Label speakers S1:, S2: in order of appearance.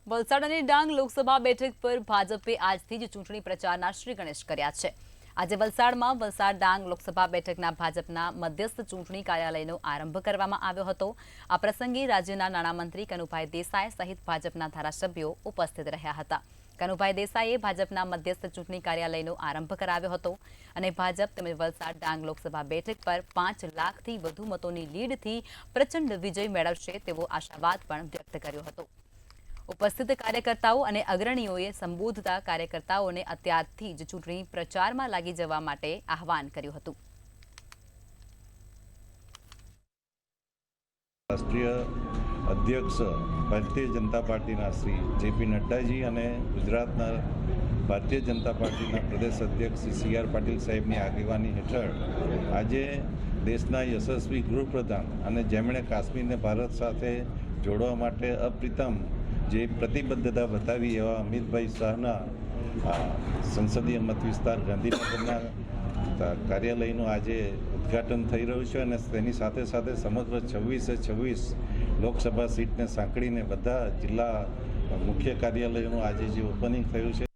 S1: વલસાડ અને ડાંગ લોકસભા બેઠક પર ભાજપે આજથી જ ચૂંટણી પ્રચારના શ્રી ગણેશ કર્યા છે। આજે વલસાડમાં વલસાડ ડાંગ લોકસભા બેઠકના ભાજપના મધ્યસ્થ ચૂંટણી કાર્યાલયનો આરંભ કરવામાં આવ્યો હતો। આ પ્રસંગે રાજ્યના નાણામંત્રી કનુભાઈ દેસાઈ સહિત ભાજપના ધારાસભ્યો ઉપસ્થિત રહ્યા હતા। કનુભાઈ દેસાઈએ ભાજપના મધ્યસ્થ ચૂંટણી કાર્યાલયનો આરંભ કરાવ્યો હતો અને ભાજપ તેમજ વલસાડ ડાંગ લોકસભા બેઠક પર 5 લાખથી વધુ મતોની લીડથી પ્રચંડ વિજય મેળવશે તેવો આશાવાદ પણ વ્યક્ત કર્યો હતો। ઉપસ્થિત કાર્યકર્તાઓ અને અગ્રણીઓએ સંબોધતા કાર્યકર્તાઓને અત્યારથી જ ચૂંટણી પ્રચારમાં લાગી જવા માટે આહવાન કર્યું હતું।
S2: રાષ્ટ્રીય અધ્યક્ષ ભારતીય જનતા પાર્ટીના શ્રી જેપી નડ્ડાજી અને ગુજરાતના ભારતીય જનતા પાર્ટીના પ્રદેશ અધ્યક્ષ શ્રી સી આર પાટીલ સાહેબની આગેવાની હેઠળ આજે દેશના યશસ્વી ગૃહપ્રધાન અને જેમણે કાશ્મીરને ભારત સાથે જોડવા માટે અપ્રતિમ જે પ્રતિબદ્ધતા બતાવી એવા અમિતભાઈ શાહના સંસદીય મત વિસ્તાર ગાંધીનગરના કાર્યાલયનું આજે ઉદ્ઘાટન થઈ રહ્યું છે અને તેની સાથે સાથે સમગ્ર 26 લોકસભા સીટને સાંકળીને બધા જિલ્લા મુખ્ય કાર્યાલયોનું આજે જે ઓપનિંગ થયું છે